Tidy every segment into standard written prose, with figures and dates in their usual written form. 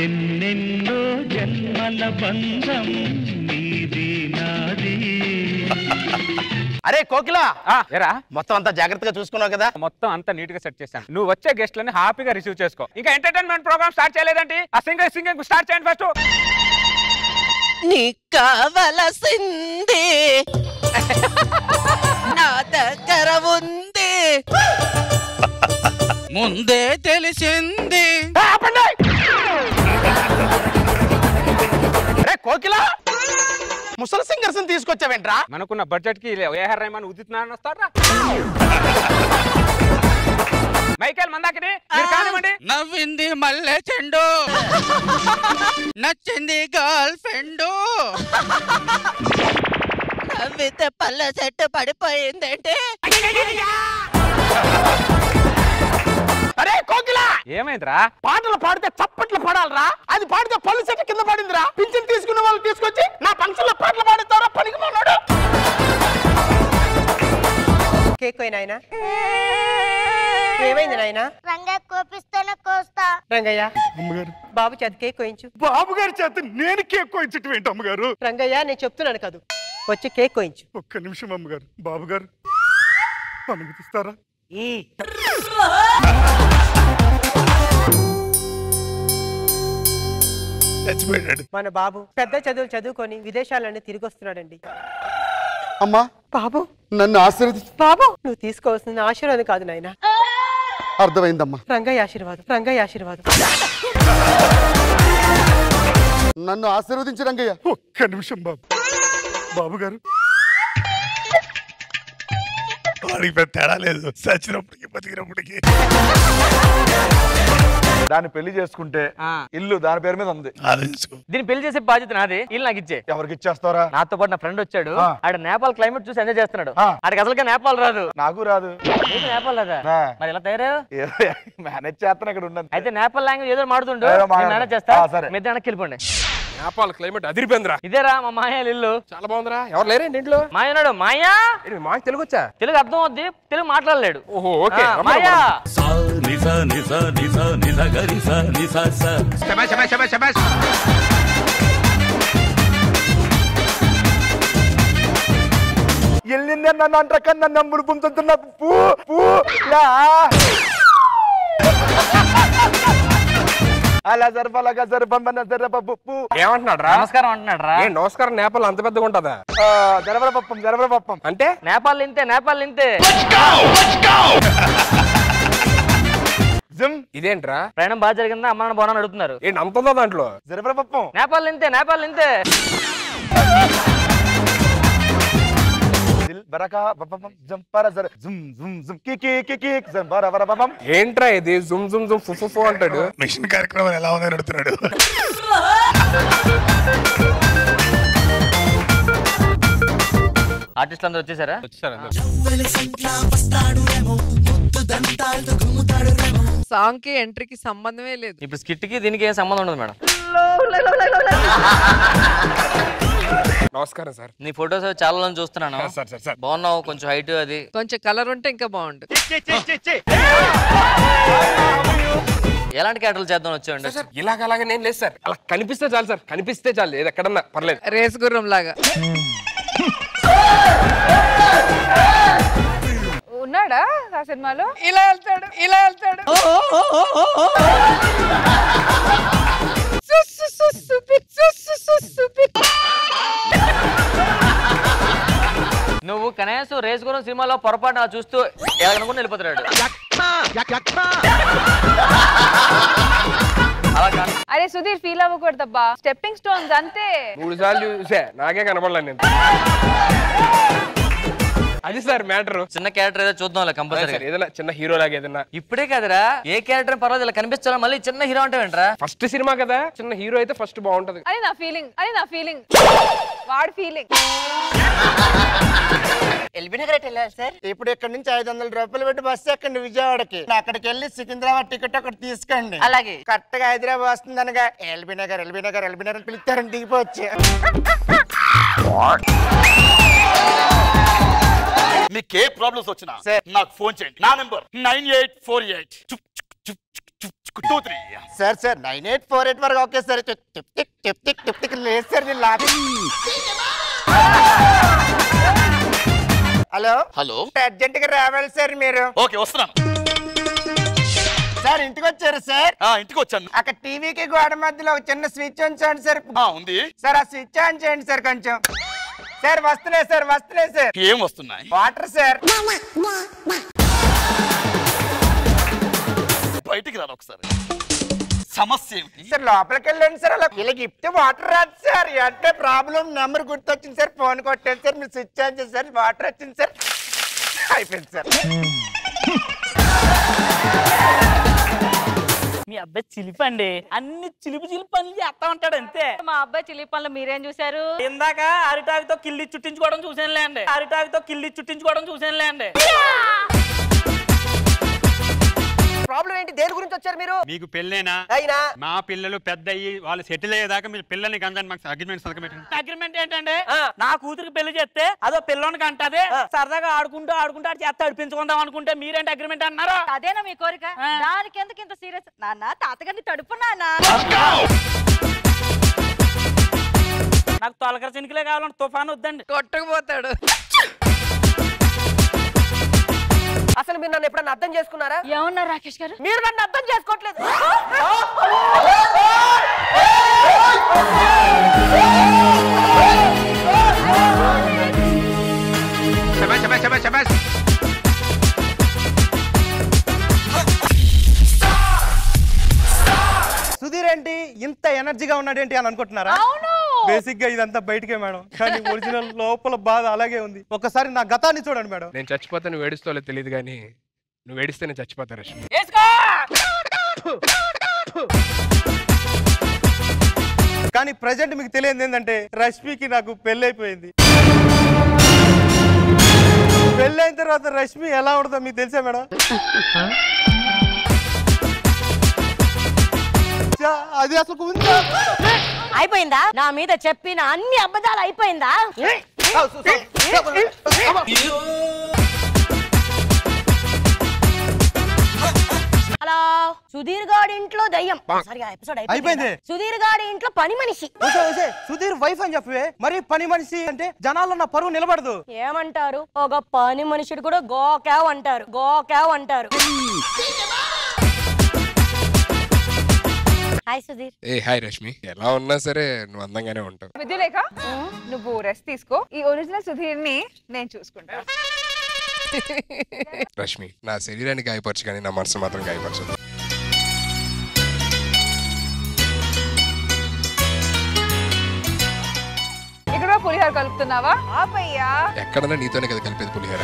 ఎన్నెన్నో జన్మల బంధం నీది నాది. అరే కోకిల ఎరా మొత్తం అంతా జాగ్రత్తగా చూసుకున్నావు కదా? మొత్తం అంతా నీట్ గా సెట్ చేశాను. నువ్వు వచ్చే గెస్ట్లని హ్యాపీగా రిసీవ్ చేసుకో. ఇంకా ఎంటర్టైన్మెంట్ ప్రోగ్రామ్ స్టార్ట్ చేయలేదంటే ఆ సింగింగ్ స్టార్ట్ చేయండి ఫస్ట్. నీకు కావలసింది నా దగ్గర ఉంది, ముందే తెలిసింది. కోకిల ముసలి సింగర్స్ తీసుకొచ్చావేంట్రా? మనకున్న బడ్జెట్ కి ఏఆర్ రెహమాన్ ఉదిత్ నారాయణ వస్తారా? మైకేల్ మందాకిని మీరు కానివ్వండి. నవ్వింది మల్లె చెండు, నచ్చింది గర్ల్ ఫ్రెండ్, నవ్వితే పల్లె చెట్టు పడిపోయిందంటే. అరే కోకిల ఏమైందిరా? పాటలు పాడితే చప్పట్లు పడాలరా, అది పాడితే పళ్ళు చెట్టు కింద పడిందిరా. పింఛన్ తీసుకున్న వాళ్ళు తీసుకొచ్చి నా ఫంక్షన్ లో పాటలు పాడిస్తారా? పనికి మానాడు. కేక్ నాయనా, ఏమైంది నాయనా? రంగయ్య కోపిస్తేనే కోస్తా. రంగయ్య అమ్మగారు, బాబు చేత కేక్ కోయించు. బాబు గారి చేత నేను కేక్ కోయించటం ఏంటి అమ్మగారు? రంగయ్య నేను చెప్తున్నాను కదా, వచ్చి కేక్ కోయించు. ఒక్క నిమిషం అమ్మగారు. బాబు గారు అనుమతిస్తారా? మన బాబు పెద్ద చదువులు చదువుకొని విదేశాలన్నీ తిరిగి వస్తున్నాడండి. అమ్మా బాబు నన్ను ఆశీర్వదించు. బాబు నువ్వు తీసుకోవాల్సిన ఆశీర్వాదం కాదు నాయన, అర్థమైందమ్మా. రంగయ్య ఆశీర్వాదం, రంగయ్య ఆశీర్వాదం. నన్ను ఆశీర్వదించు రంగయ్య. ఒక్క నిమిషం బాబు. బాబు గారు వాడికి పెద్ద తేడా లేదు, చచ్చినప్పటికి బతికినప్పటికి. దాన్ని పెళ్లి చేసుకుంటే ఇల్లు దాని పేరు మీద ఉంది. దీన్ని పెళ్లి చేసే బాధ్యత నాది. ఇల్లు నాకు ఇచ్చే. ఎవరికి ఇచ్చేస్తారా? నాతో పాటు నా ఫ్రెండ్ వచ్చాడు, ఆడ నేపాల్ క్లైమేట్ చూసి ఎంజాయ్ చేస్తున్నాడు. ఆడికి అసలుగా నేపాల్ రాదు. నాకు రాదు. నేపాల్ రాదా? మరి ఎలా తయారయ్యావు? మేనేజ్ చేస్తాను ఇక్కడ ఉన్నది. అయితే నేపాల్ లాంగ్వేజ్ ఏదో మాడుతుండు, మేనేజ్ చేస్తా. మీ ఇద్దరు వెనక్కి వెళ్ళిపోండి. నేపాల్ క్లైమేట్ అదిరిపోయిందిరా. ఇదేరా మా మాయా ఇల్లు. చాలా బాగుందిరా. ఎవరు లేరేంటి ఇంట్లో? మాయ ఉన్నాడు. మాయా మాకు తెలుగు వచ్చా? తెలుగు అర్థం అవుద్ది, తెలుగు మాట్లాడలేడు. ఓహో ఓకే. మాయా వెళ్ళిందే నన్ను అంటాక నన్ను నమ్ముడు పుంతున్న పూ పూ అలా జరపాలగా జరపమ్మన్న జరపప్పు. ఏమంటున్నాడు రా? నమస్కారం అంటున్నాడు రా. నమస్కారం నేపాల్ అంత పెద్దగా ఉంటుందా? జరపరపప్పం జరపరపప్పం అంటే నేపాల్ ఇంతే, నేపాల్ ఇంతే. ఇదేంట్రా? ప్రయాణం బాగా జరిగిందా? అమ్మ నాన్న బాగున్నా అడుగుతున్నారు. ఏంటి అంత ఉందా దాంట్లో? జరపరపప్పం. నేపాల్ ఇంతే, నేపాల్ ఇంతే. ఏంట్రా ఇది జుమ్ జుమ్ జుమ్ ఫుఫు అంటాడు? మిషన్ కార్యక్రమం ఎలా ఉందని అడుగుతున్నాడు. ఆర్టిస్టులు అందరూ వచ్చేసారా? సాంగ్ కి ఎంట్రీకి సంబంధమే లేదు. ఇప్పుడు స్కిట్ కి దీనికి ఏం సంబంధం ఉండదు మేడం. నమస్కారం సార్. నీ ఫొటోస్ చాలా రోజులు చూస్తున్నాను. బాగున్నావు, కొంచెం హైట్ అది కొంచెం కలర్ ఉంటే ఇంకా బాగుంటుంది. ఎలాంటి క్యారెక్టర్లు చేద్దాం వచ్చాయండి? ఇలాగ నేను లేదు సార్, అలా కనిపిస్తే చాలు సార్, కనిపిస్తే చాలు, ఏది ఎక్కడన్నా పర్లేదు. రేస్ గుర్రం లాగా ఉన్నాడా ఆ సినిమాలో? ఇలా వెళ్తాడు, ఇలా వెళ్తాడు. నువ్వు కనీసం రేస్ గురం సినిమాలో పొరపాటు చూస్తూ ఎలాగనుకుని వెళ్ళిపోతున్నాడు. అరే సుధీర్ ఫీల్ అవ్వకూడదబ్బా, స్టెప్పింగ్ స్టోన్స్ అంతే. 3 సార్లు చూసా, నాకే కనపడలేదు నేను. అది సార్ మ్యాటర్. చిన్న క్యారెక్టర్ ఏదో చూద్దాం కంపల్సరీ, ఏదైనా చిన్న హీరో లాగా ఏదైనా. ఇప్పుడే కదరా ఏ క్యారెక్టర్ పర్వాలేదు, ఇలా కనిపించాలా? మళ్ళీ చిన్న హీరో అంటే ఏంట్రా? ఫస్ట్ సినిమా కదా, చిన్న హీరో అయితే ఫస్ట్ బాగుంటది. అది నా ఫీలింగ్, అది నా ఫీలింగ్, వాడి ఫీలింగ్. ఎల్బీ నగర్ వెళ్ళాలి సార్. ఇప్పుడు ఇక్కడ నుంచి 500 రూపాయలు పెట్టి బస్సు ఎక్కండి విజయవాడకి. అక్కడికి వెళ్ళి సికింద్రాబాద్ టికెట్ ఒకటి తీసుకోండి. అలాగే కరెక్ట్ గా హైదరాబాద్ వస్తుంది అనగా LB Nagar LB Nagar LB Nagar పిలుస్తారని దిగిపోవచ్చు. మీకు ఏ ప్రాబ్లమ్స్ వచ్చినా నాకు ఫోన్ చేయండి. నా నెంబర్ 9848. సార్ 9848 వరకు ఓకే సార్. టిప్ లేదు సార్ నేను హలో అర్జెంట్ గా రావాలి సార్ మీరు. ఓకే వస్తున్నాను సార్. ఇంటికి వచ్చారు సార్? ఇంటికి వచ్చాను. అక్కడ టీవీకి గోడ మధ్యలో ఒక చిన్న స్విచ్ ఉంచండి సార్. ఉంది సార్. ఆ స్విచ్ ఆన్ చేయండి సార్ కొంచెం. సార్ వస్తున్నాయి సార్. ఏం వస్తున్నాయి? Water sir. బయటికి రాను ఒకసారి. సమస్య ఏమిటి సార్? లోపలికి వెళ్ళండి సార్. అలా ఇలా ఇప్పితే వాటర్ రాదు సార్. అంటే ప్రాబ్లం నెంబర్ గుర్తొచ్చింది సార్. ఫోన్ కొట్టాను సార్. మీరు స్విచ్ ఆన్ చేసి సార్ వాటర్ వచ్చింది సార్. అయిపోయింది సార్. మీ అబ్బాయి చిలిపండి. అన్ని చిలిపి పనులు చేస్తా ఉంటాడు అంతే. మా అబ్బాయి చిలిపి పనులు మీరేం చూసారు? ఇందాక అరిటాకుతో కిల్లి చుట్టించుకోవడం చూసానులేండి. ప్రాబ్లం ఏంటి? దేని గురించి వచ్చారు మీరు? మీకు పెళ్ళేనా? అయినా మా పిల్లలు పెద్ద అయ్యి వాళ్ళు సెటిల్ అయ్యేదాకా మీరు పిల్లల్ని కందని మాకు అగ్రిమెంట్ ఏంటంటే నా కూతురికి పెళ్లి చేస్తే అదో పిల్లోనికి అంటది. సరదాగా ఆడుకుంటూ ఆడు చేస్తే అడిపించుకుందాం అనుకుంటే మీరేంటి అగ్రిమెంట్ అన్నారు? అదేనా మీ కోరిక? దానికి ఎందుకు ఇంత సీరియస్? నాన్న తాతగారిని తడుపు నాన్న. నాకు తొలకర చినికలే కావాలంటే తుఫాను వద్దండి. కొట్టుకుపోతాడు. అసలు మీరు నన్ను ఎప్పుడన్నా అర్థం చేసుకున్నారా? ఏమన్నారు రాకేష్ గారు? మీరు నన్ను అర్థం చేసుకోవట్లేదు. సుధీర్ ఏంటి ఇంత ఎనర్జీగా ఉన్నాడేంటి అని అనుకుంటున్నారా? బేసిక్ గా ఇదంతా బయటకే మేడం, కానీ ఒరిజినల్ లోపల బాధ అలాగే ఉంది. ఒకసారి నా గతాన్ని చూడండి మేడం. నేను చచ్చిపోతే నువ్వు ఏడుస్తావో తెలియదు, కానీ నువ్వు ఏడిస్తే నేను చచ్చిపోతా రష్మి. కానీ ప్రెజెంట్ మీకు తెలియదు ఏంటంటే రష్మికి నాకు పెళ్ళైపోయింది. పెళ్ళైన తర్వాత రష్మి ఎలా ఉంటుందో మీకు తెలుసా మేడం? అది అసలు అయిపోయిందా? నా మీద చెప్పిన అన్ని అబద్ధాలు అయిపోయిందా? హలో, సుధీర్ గాడి ఇంట్లో దయ్యం. అయిపోయింది. సుధీర్ గాడి ఇంట్లో పని మనిషి. సుధీర్ వైఫ్ అని చెప్పే మరి పని మనిషి అంటే జనాల్లో నా పరువు నిలబడదు. ఏమంటారు? ఒక పని మనిషిడు కూడా గోకావ్ అంటారు. హాయ్ సుధీర్. హాయ్ రష్మి. ఎలా ఉన్నా సరే నువ్వు అందంగానే ఉంటావు. విద్యులేఖ, నువ్వు రెస్ట్ తీసుకో. ఈ ఒరిజినల్ సుధీర్ ని నేను చూసుకుంటా. రష్మి, నా శరీరాన్ని గాయపరచు కానీ నా మనసు మాత్రం గాయపరచదు. ఇక్కడ పులిహోర కలుపుతున్నావా? ఆపయ్యా. ఎక్కడన్నా నీతోనే కదా కలిపేది పులిహోర.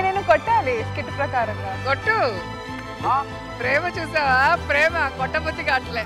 నేను కొట్టాలి స్కిట్ ప్రకారంగా. కొట్టు. ప్రేమ చూసావా? ప్రేమ కొట్టబుద్ధి కావట్లే.